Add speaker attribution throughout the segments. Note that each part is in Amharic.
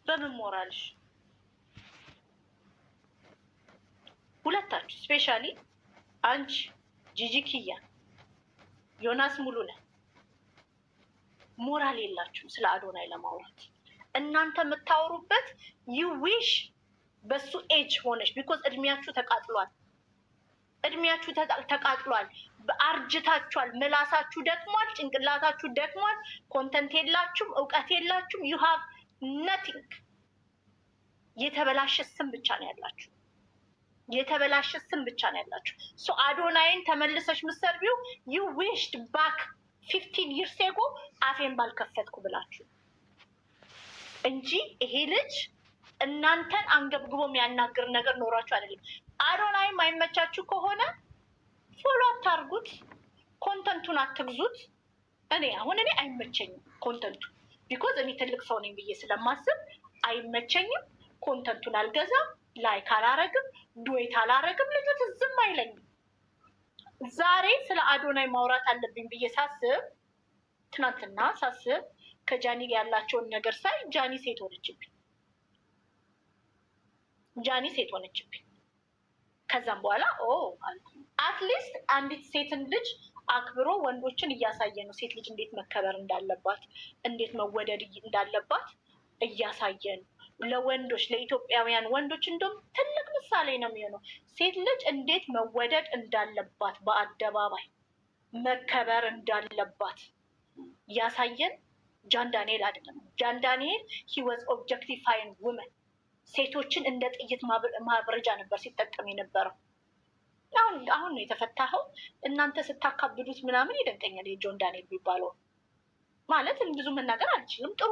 Speaker 1: በምን ሞራልሽ? ሁለታችሁ ስፔሻሊ አንቺ ጂጂኪያ ዮናስ ሙሉነህ ሞራል የላችሁም ስለ አዶናይ ለማውራት። እናንተ የምታወሩበት ዊሽ በሱ ኤጅ ሆነች ቢኮዝ እድሜያችሁ ተቃጥሏል። እድሜያችሁ ተቃጥሏል። አርጅታችኋል። ምላሳችሁ ደክሟል። ጭንቅላታችሁ ደክሟል። ኮንተንት የላችሁም። እውቀት የላችሁም። ዩ ሃቭ ነቲንግ። የተበላሸ ስም ብቻ ነው ያላችሁ። የተበላሸ ስም ብቻ ነው ያላችሁ። ሶ አዶናይን ተመልሰሽ ምሰርቢው ዩ ዊሽድ ባክ 15 ይርስ ኤጎ አፌን ባልከፈትኩ ብላችሁ እንጂ ይሄ ልጅ እናንተን አንገብግቦ የሚያናግር ነገር ኖሯችሁ አይደለም። አዶናይ ማይመቻችሁ ከሆነ ፎሎ አታርጉት፣ ኮንተንቱን አትግዙት። እኔ አይመቸኝም ኮንተንቱ ቢኮዝ እኔ ትልቅ ሰው ነኝ ብዬ ስለማስብ አይመቸኝም። ኮንተንቱን አልገዛም፣ ላይክ አላረግም፣ ዱዌት አላረግም። ልጁ ዝም አይለኝም። ዛሬ ስለ አዶናይ ማውራት አለብኝ ብዬ ሳስብ፣ ትናንትና ሳስብ ከጃኒ ያላቸውን ነገር ሳይ ጃኒ ሴት ሆነችብኝ። ከዛም በኋላ አትሊስት አንዲት ሴትን ልጅ አክብሮ ወንዶችን እያሳየ ነው። ሴት ልጅ እንዴት መከበር እንዳለባት፣ እንዴት መወደድ እንዳለባት እያሳየ ነው። ለወንዶች ለኢትዮጵያውያን ወንዶች እንደውም ትልቅ ምሳሌ ነው የሚሆነው። ሴት ልጅ እንዴት መወደድ እንዳለባት፣ በአደባባይ መከበር እንዳለባት ያሳየን ጃን ዳንኤል አይደለም። ጃን ዳንኤል ሂ ዋዝ ኦብጀክቲፋይንግ ውመን። ሴቶችን እንደ ጥይት ማብረጃ ነበር ሲጠቀም የነበረው። አሁን ነው የተፈታኸው። እናንተ ስታካብዱት ምናምን ይደንቀኛል። የጆን ዳንኤል የሚባለው ማለት ብዙ መናገር አልችልም። ጥሩ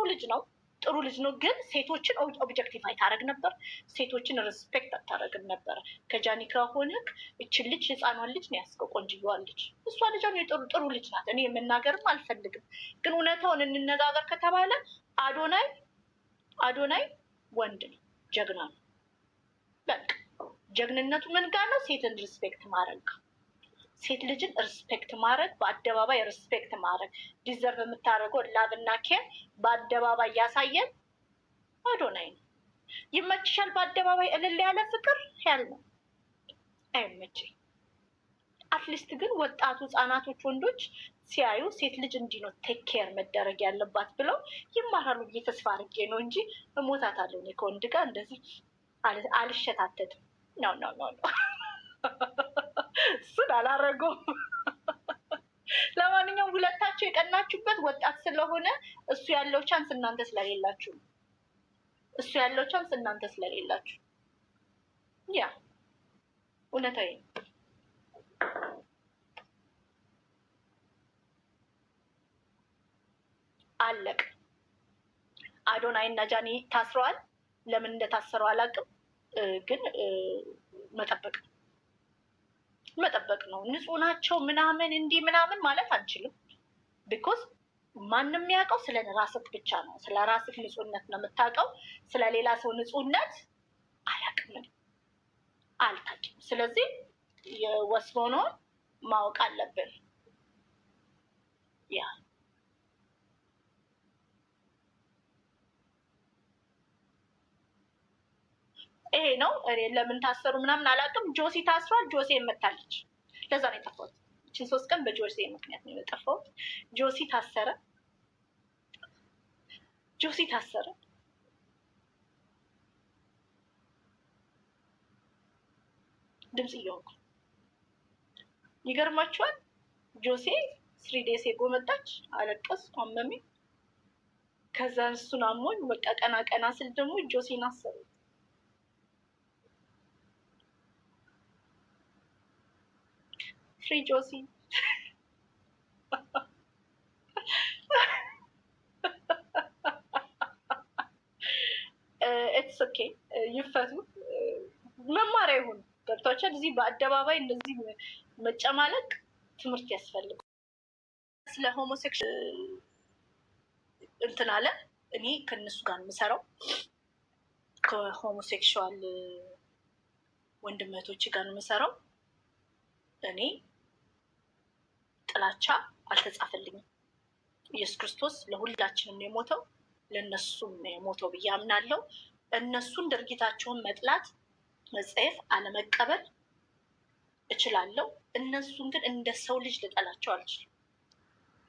Speaker 1: ልጅ ነው፣ ግን ሴቶችን ኦብጀክቲፋይ ታደረግ ነበር። ሴቶችን ሪስፔክት አታደረግም ነበር። ከጃኒ ከሆንክ እችን ልጅ ህፃኗን ልጅ ነው ያስከው፣ ቆንጅየዋን ልጅ። እሷ ልጅ ጥሩ ልጅ ናት። እኔ የምናገርም አልፈልግም፣ ግን እውነታውን እንነጋገር ከተባለ አዶናይ ወንድ ነው፣ ጀግና ነው። በቃ ጀግንነቱ ምን ጋር ነው? ሴትን ሪስፔክት ማድረግ፣ ሴት ልጅን ሪስፔክት ማድረግ፣ በአደባባይ ሪስፔክት ማድረግ፣ ዲዘርቭ የምታደርገው ላቭና ኬር በአደባባይ ያሳየን አዶናይ ነው። ይመችሻል? በአደባባይ እልል ያለ ፍቅር ያል ነው። አይመችኝ። አትሊስት ግን ወጣቱ ህጻናቶች፣ ወንዶች ሲያዩ ሴት ልጅ እንዲህ ነው ቴክ ኬር መደረግ ያለባት ብለው ይማራሉ ብዬ ተስፋ አድርጌ ነው እንጂ እሞታታለሁ እኔ ከወንድ ጋር እንደዚህ አልሸታተትም። ነው እሱን አላረገውም። ለማንኛውም ሁለታቸው የቀናችሁበት ወጣት ስለሆነ እሱ ያለው ቻንስ እናንተ ስለሌላችሁ ያ እውነታዊ አለቅ። አዶናይ እና ጃኒ ታስረዋል። ለምን እንደታሰረው አላውቅም፣ ግን መጠበቅ ነው። ንጹህ ናቸው ምናምን እንዲህ ምናምን ማለት አንችልም። ቢኮዝ ማንም የሚያውቀው ስለ ራስህ ብቻ ነው። ስለ ራስህ ንጹህነት ነው የምታውቀው። ስለ ሌላ ሰው ንጹህነት አላውቅም፣ አልታውቅም። ስለዚህ የወስኖን ማወቅ አለብን። ያ ይሄ ነው። ለምን ታሰሩ ምናምን አላውቅም። ጆሲ ታስሯል። ጆሲ መታለች። ለዛ ነው የጠፋሁት። እችን 3 ቀን በጆሲ ምክንያት ነው የጠፋሁት። ጆሲ ታሰረ። ድምፅ እየሆንኩ ይገርማችኋል። ጆሲ 3 ዴይስ መጣች። አለቀስ፣ አመመኝ። ከዛ እሱን አሞኝ በቃ ቀና ስል ደግሞ ጆሲን አሰሩ። ፍሪ ጆሲ ኢትስ ኦኬ። ይፈቱ፣ መማሪያ ይሁን። ገብቷቸዋል። እዚህ በአደባባይ እንደዚህ መጨማለቅ ትምህርት ያስፈልጋል። ስለ ሆሞሴክሹዋል እንትን አለ። እኔ ከእነሱ ጋር የምሰራው ከሆሞሴክሹዋል ወንድመቶች ጋር የምሰራው እኔ ጥላቻ አልተጻፈልኝም። ኢየሱስ ክርስቶስ ለሁላችንም ነው የሞተው። ለእነሱም የሞተው ብዬ አምናለሁ። እነሱን ድርጊታቸውን መጥላት፣ መጸየፍ፣ አለመቀበል እችላለሁ። እነሱን ግን እንደ ሰው ልጅ ልጠላቸው አልችልም።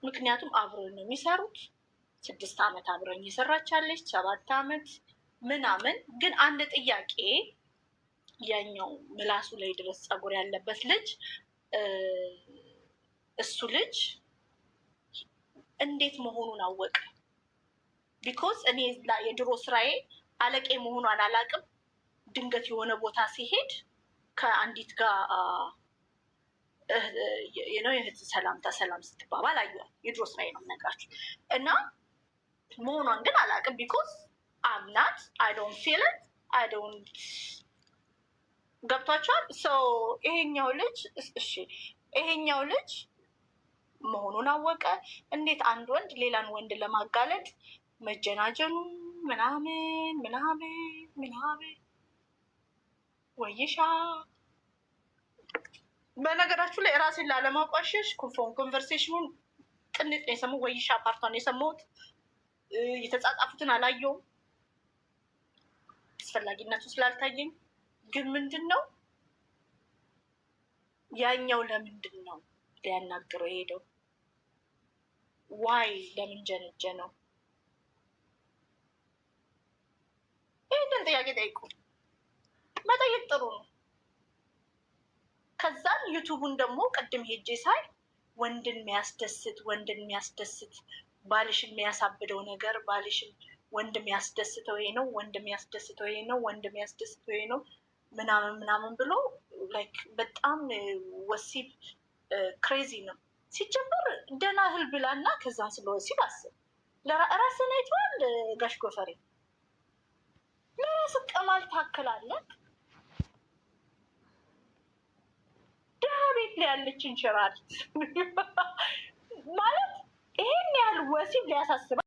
Speaker 1: ምክንያቱም አብረው ነው የሚሰሩት። 6 ዓመት አብረኝ የሰራች አለች፣ 7 ዓመት ምናምን። ግን አንድ ጥያቄ፣ ያኛው ምላሱ ላይ ድረስ ፀጉር ያለበት ልጅ እሱ ልጅ እንዴት መሆኑን አወቀ? ቢኮዝ እኔ የድሮ ስራዬ አለቄ መሆኗን አላውቅም። ድንገት የሆነ ቦታ ሲሄድ ከአንዲት ጋር የእህት ሰላም ስትባባል አየኋት። የድሮ ስራዬ ነው የምነግራችሁ። እና መሆኗን ግን አላውቅም። ቢኮዝ አምናት አይ ዶንት ፊል ኢት አይ ዶንት ገብቷቸዋል። ሰው ይሄኛው ልጅ መሆኑን አወቀ። እንዴት አንድ ወንድ ሌላን ወንድ ለማጋለጥ መጀናጀኑ ምናምን ምናምን ምናምን። ወይሻ በነገራችሁ ላይ ራሴን ላለማቋሸሽ ኮንቨርሴሽኑን ጥንጥ የሰማሁት ወይሻ ፓርቷን የሰማሁት የተጻጻፉትን አላየውም አስፈላጊነቱ ስላልታየኝ። ግን ምንድን ነው ያኛው ለምንድን ነው ሊያናግረው የሄደው? ዋይ ለምን ጀነጀ ነው? ይህንን ጥያቄ ጠይቁ። መጠየቅ ጥሩ ነው። ከዛም ዩቱቡን ደግሞ ቅድም ሄጄ ሳይ ወንድን የሚያስደስት ባልሽን የሚያሳብደው ነገር ባልሽን ወንድ የሚያስደስተው ይሄ ነው፣ ወንድ የሚያስደስተው ይሄ ነው፣ ወንድ የሚያስደስተው ይሄ ነው ምናምን ምናምን ብሎ ላይክ በጣም ወሲብ ክሬዚ ነው። ሲጀምር ደህና እህል ብላና ከዛን ስለ ወሲብ አስብ። ራስን አይተዋል ጋሽ ጎፈሬ። ለራስ ቅማል ታክላለህ። ድሀ ቤት ላይ ያለች እንሽራሪት ማለት ይሄን ያህል ወሲብ ሊያሳስበ